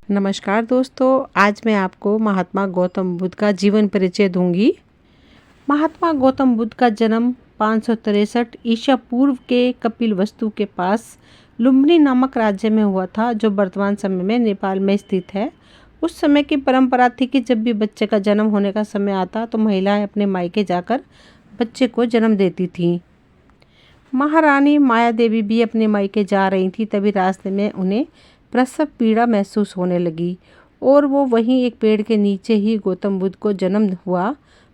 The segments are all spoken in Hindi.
नमस्कार दोस्तों, आज मैं आपको महात्मा गौतम बुद्ध का जीवन परिचय दूंगी। महात्मा गौतम बुद्ध का जन्म 563 ईसा पूर्व के कपिलवस्तु के पास लुम्बिनी नामक राज्य में हुआ था, जो वर्तमान समय में नेपाल में स्थित है। उस समय की परंपरा थी कि जब भी बच्चे का जन्म होने का समय आता तो महिलाएं अपने मायके जाकर बच्चे को जन्म देती थीं। महारानी माया देवी भी अपने मायके जा रही थी, तभी रास्ते में उन्हें प्रसव पीड़ा महसूस होने लगी और वो वहीं एक पेड़ के नीचे ही गौतम बुद्ध को जन्म हुआ।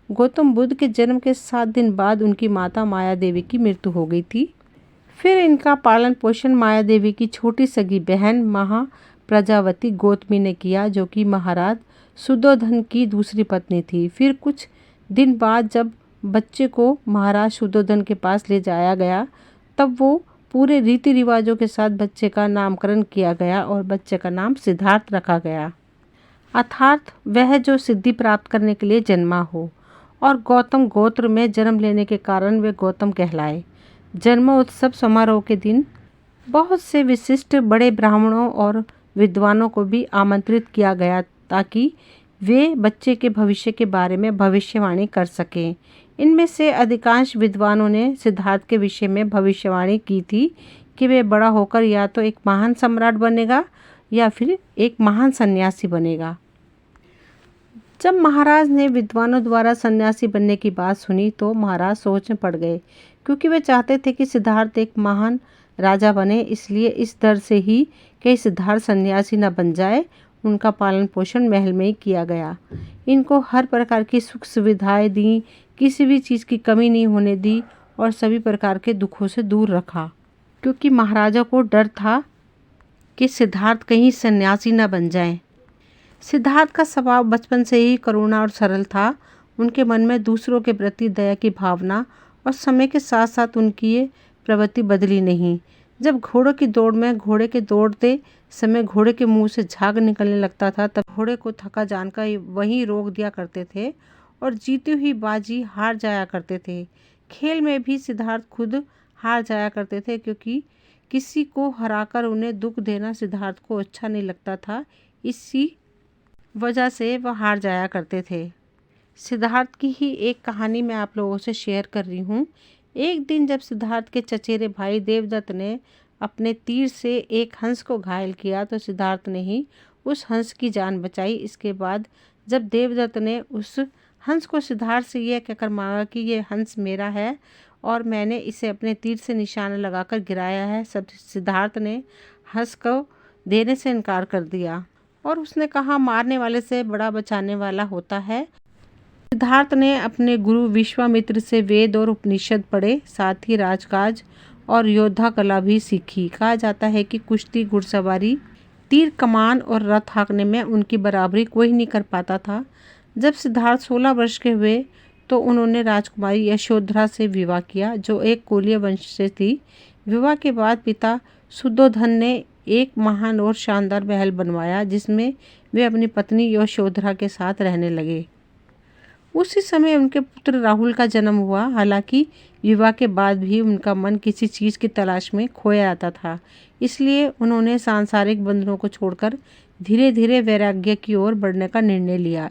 गौतम बुद्ध के जन्म के 7 दिन बाद उनकी माता माया देवी की मृत्यु हो गई थी। फिर इनका पालन पोषण माया देवी की छोटी सगी बहन महाप्रजावती गौतमी ने किया, जो कि महाराज शुद्धोधन की दूसरी पत्नी थी। फिर कुछ दिन बाद जब बच्चे को महाराज शुद्धोधन के पास ले जाया गया, तब वो पूरे रीति रिवाजों के साथ बच्चे का नामकरण किया गया और बच्चे का नाम सिद्धार्थ रखा गया, अर्थात वह जो सिद्धि प्राप्त करने के लिए जन्मा हो। और गौतम गोत्र में जन्म लेने के कारण वे गौतम कहलाए। जन्मोत्सव समारोह के दिन बहुत से विशिष्ट बड़े ब्राह्मणों और विद्वानों को भी आमंत्रित किया गया, ताकि वे बच्चे के भविष्य के बारे में भविष्यवाणी कर सकें। इनमें से अधिकांश विद्वानों ने सिद्धार्थ के विषय में भविष्यवाणी की थी कि वे बड़ा होकर या तो एक महान सम्राट बनेगा या फिर एक महान सन्यासी बनेगा। जब महाराज ने विद्वानों द्वारा सन्यासी बनने की बात सुनी तो महाराज सोच में पड़ गए, क्योंकि वे चाहते थे कि सिद्धार्थ एक महान राजा बने। इसलिए इस डर से ही कि सिद्धार्थ सन्यासी न बन जाए, उनका पालन पोषण महल में ही किया गया। इनको हर प्रकार की सुख सुविधाएं दी, किसी भी चीज़ की कमी नहीं होने दी और सभी प्रकार के दुखों से दूर रखा, क्योंकि महाराजा को डर था कि सिद्धार्थ कहीं सन्यासी न बन जाएं। सिद्धार्थ का स्वभाव बचपन से ही करुणा और सरल था। उनके मन में दूसरों के प्रति दया की भावना और समय के साथ साथ उनकी ये प्रवृत्ति बदली नहीं। जब घोड़ों की दौड़ में घोड़े के दौड़ते समय घोड़े के मुंह से झाग निकलने लगता था, तब घोड़े को थका जानकर वहीं रोक दिया करते थे और जीती हुई बाजी हार जाया करते थे। खेल में भी सिद्धार्थ खुद हार जाया करते थे, क्योंकि किसी को हराकर उन्हें दुख देना सिद्धार्थ को अच्छा नहीं लगता था। इसी वजह से वह हार जाया करते थे। सिद्धार्थ की ही एक कहानी मैं आप लोगों से शेयर कर रही हूँ। एक दिन जब सिद्धार्थ के चचेरे भाई देवदत्त ने अपने तीर से एक हंस को घायल किया, तो सिद्धार्थ ने ही उस हंस की जान बचाई। इसके बाद जब देवदत्त ने उस हंस को सिद्धार्थ से यह कहकर मांगा कि ये हंस मेरा है और मैंने इसे अपने तीर से निशाना लगाकर गिराया है, सब सिद्धार्थ ने हंस को देने से इनकार कर दिया और उसने कहा, मारने वाले से बड़ा बचाने वाला होता है। सिद्धार्थ ने अपने गुरु विश्वामित्र से वेद और उपनिषद पढ़े, साथ ही राजकाज और योद्धा कला भी सीखी। कहा जाता है कि कुश्ती, घुड़सवारी, तीर कमान और रथ हाँकने में उनकी बराबरी कोई नहीं कर पाता था। जब सिद्धार्थ 16 वर्ष के हुए तो उन्होंने राजकुमारी यशोधरा से विवाह किया, जो एक कोलीय वंश से थी। विवाह के बाद पिता शुद्धोधन ने एक महान और शानदार महल बनवाया, जिसमें वे अपनी पत्नी यशोधरा के साथ रहने लगे। उसी समय उनके पुत्र राहुल का जन्म हुआ। हालांकि विवाह के बाद भी उनका मन किसी चीज़ की तलाश में खोया रहता था, इसलिए उन्होंने सांसारिक बंधनों को छोड़कर धीरे धीरे वैराग्य की ओर बढ़ने का निर्णय लिया।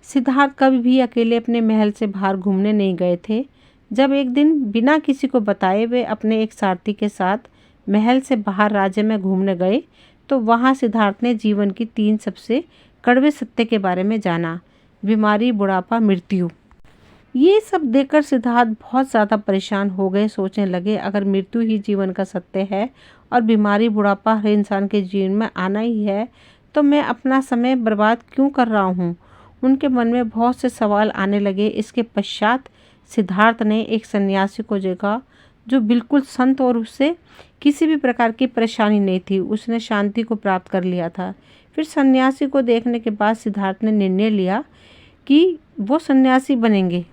सिद्धार्थ कभी भी अकेले अपने महल से बाहर घूमने नहीं गए थे। जब एक दिन बिना किसी को बताए वे अपने एक सारथी के साथ महल से बाहर राज्य में घूमने गए, तो वहाँ सिद्धार्थ ने जीवन की 3 सबसे कड़वे सत्य के बारे में जाना: बीमारी, बुढ़ापा, मृत्यु। ये सब देखकर सिद्धार्थ बहुत ज़्यादा परेशान हो गए। सोचने लगे, अगर मृत्यु ही जीवन का सत्य है और बीमारी, बुढ़ापा हर इंसान के जीवन में आना ही है, तो मैं अपना समय बर्बाद क्यों कर रहा हूँ। उनके मन में बहुत से सवाल आने लगे। इसके पश्चात सिद्धार्थ ने एक सन्यासी को देखा, जो बिल्कुल संत और उससे किसी भी प्रकार की परेशानी नहीं थी। उसने शांति को प्राप्त कर लिया था। फिर सन्यासी को देखने के बाद सिद्धार्थ ने निर्णय लिया कि वो सन्यासी बनेंगे।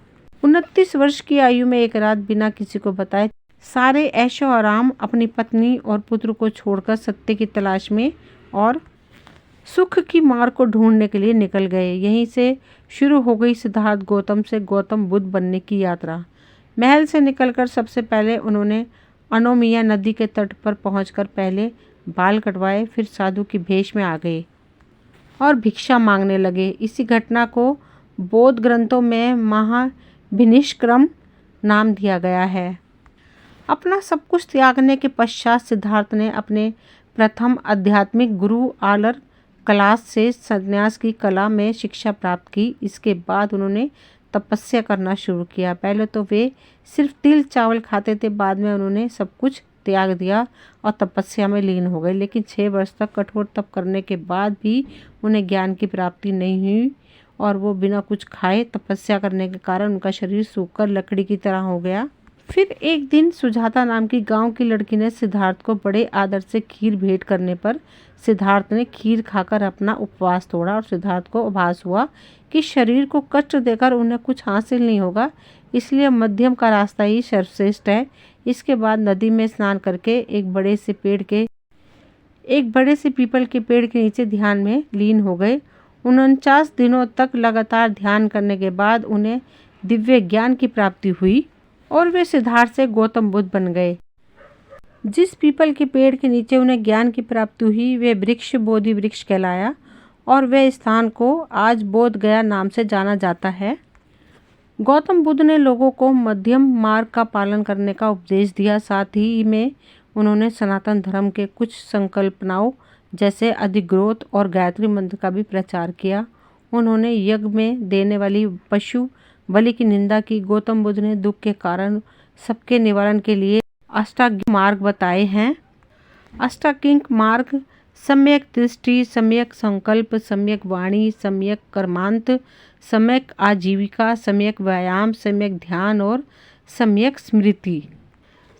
29 वर्ष की आयु में एक रात बिना किसी को बताए सारे ऐशो आराम अपनी पत्नी और पुत्र को छोड़कर सत्य की तलाश में और सुख की मार्ग को ढूंढने के लिए निकल गए। यहीं से शुरू हो गई सिद्धार्थ गौतम से गौतम बुद्ध बनने की यात्रा। महल से निकलकर सबसे पहले उन्होंने अनोमिया नदी के तट पर पहुंचकर पहले बाल कटवाए, फिर साधु की भेष में आ गए। और भिक्षा मांगने लगे। इसी घटना को बौद्ध ग्रंथों में महाभिनिष्क्रम नाम दिया गया है। अपना सब कुछ त्यागने के पश्चात सिद्धार्थ ने अपने प्रथम आध्यात्मिक गुरु आलर क्लास से संन्यास की कला में शिक्षा प्राप्त की। इसके बाद उन्होंने तपस्या करना शुरू किया। पहले तो वे सिर्फ तिल चावल खाते थे, बाद में उन्होंने सब कुछ त्याग दिया और तपस्या में लीन हो गए। लेकिन 6 वर्ष तक कठोर तप करने के बाद भी उन्हें ज्ञान की प्राप्ति नहीं हुई और वो बिना कुछ खाए तपस्या करने के कारण उनका शरीर सूखकर लकड़ी की तरह हो गया। फिर एक दिन सुजाता नाम की गांव की लड़की ने सिद्धार्थ को बड़े आदर से खीर भेंट करने पर सिद्धार्थ ने खीर खाकर अपना उपवास तोड़ा और सिद्धार्थ को आभास हुआ कि शरीर को कष्ट देकर उन्हें कुछ हासिल नहीं होगा, इसलिए मध्यम का रास्ता ही सर्वश्रेष्ठ है। इसके बाद नदी में स्नान करके एक बड़े से पीपल के पेड़ के नीचे ध्यान में लीन हो गए। 49 दिनों तक लगातार ध्यान करने के बाद उन्हें दिव्य ज्ञान की प्राप्ति हुई और वे सिद्धार्थ से गौतम बुद्ध बन गए। जिस पीपल के पेड़ के नीचे उन्हें ज्ञान की प्राप्ति हुई वे वृक्ष बोधि वृक्ष कहलाया और वे स्थान को आज बोध गया नाम से जाना जाता है। गौतम बुद्ध ने लोगों को मध्यम मार्ग का पालन करने का उपदेश दिया। साथ ही में उन्होंने सनातन धर्म के कुछ संकल्पनाओं जैसे अधिग्रोथ और गायत्री मंत्र का भी प्रचार किया। उन्होंने यज्ञ में देने वाली पशु बलि की निंदा की। गौतम बुद्ध ने दुख के कारण सबके निवारण के लिए अष्टांगिक मार्ग बताए हैं। अष्टांगिक मार्ग सम्यक दृष्टि, सम्यक संकल्प, सम्यक वाणी, सम्यक कर्मांत, सम्यक आजीविका, सम्यक व्यायाम, सम्यक ध्यान और सम्यक स्मृति।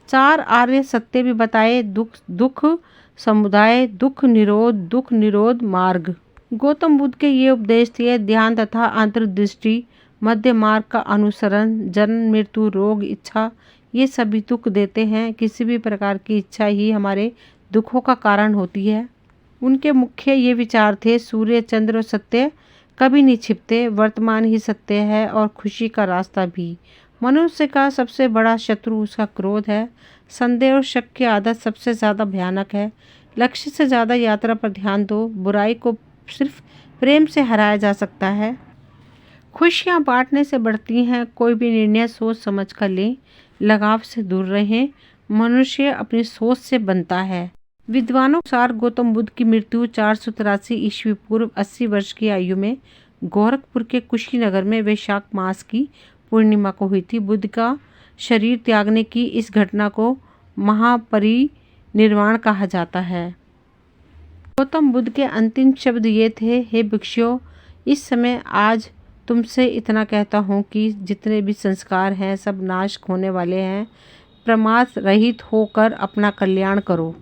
4 आर्य सत्य भी बताए, दुख समुदाय, दुख निरोध मार्ग। गौतम बुद्ध के ये उपदेश थे ध्यान तथा अंतर्दृष्टि, मध्य मार्ग का अनुसरण, जन्म मृत्यु रोग इच्छा ये सभी दुख देते हैं। किसी भी प्रकार की इच्छा ही हमारे दुखों का कारण होती है। उनके मुख्य ये विचार थे सूर्य चंद्र सत्य कभी नहीं छिपते, वर्तमान ही सत्य है और खुशी का रास्ता भी। मनुष्य का सबसे बड़ा शत्रु उसका क्रोध है। संदेह और शक की आदत सबसे ज़्यादा भयानक है। लक्ष्य से ज़्यादा यात्रा पर ध्यान दो। बुराई को सिर्फ प्रेम से हराया जा सकता है। खुशियाँ बांटने से बढ़ती हैं। कोई भी निर्णय सोच समझ कर लें, लगाव से दूर रहें। मनुष्य अपनी सोच से बनता है। विद्वानों के अनुसार गौतम बुद्ध की मृत्यु 483 ईस्वी पूर्व 80 वर्ष की आयु में गोरखपुर के कुशीनगर में वैशाख मास की पूर्णिमा को हुई थी। बुद्ध का शरीर त्यागने की इस घटना को महापरिनिर्वाण कहा जाता है। गौतम बुद्ध के अंतिम शब्द ये थे, हे भिक्षुओं, इस समय आज तुमसे इतना कहता हूँ कि जितने भी संस्कार हैं सब नाश होने वाले हैं। प्रमाद रहित होकर अपना कल्याण करो।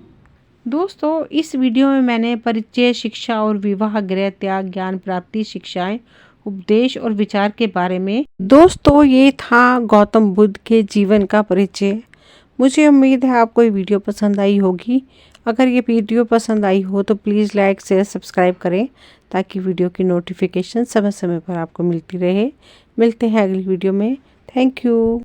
दोस्तों, इस वीडियो में मैंने परिचय, शिक्षा और विवाह, गृह त्याग, ज्ञान प्राप्ति, शिक्षाएं, उपदेश और विचार के बारे में। दोस्तों, ये था गौतम बुद्ध के जीवन का परिचय। मुझे उम्मीद है आपको ये वीडियो पसंद आई होगी। अगर ये वीडियो पसंद आई हो तो प्लीज़ लाइक शेयर सब्सक्राइब करें ताकि वीडियो की नोटिफिकेशन समय समय पर आपको मिलती रहे। मिलते हैं अगली वीडियो में। Thank you.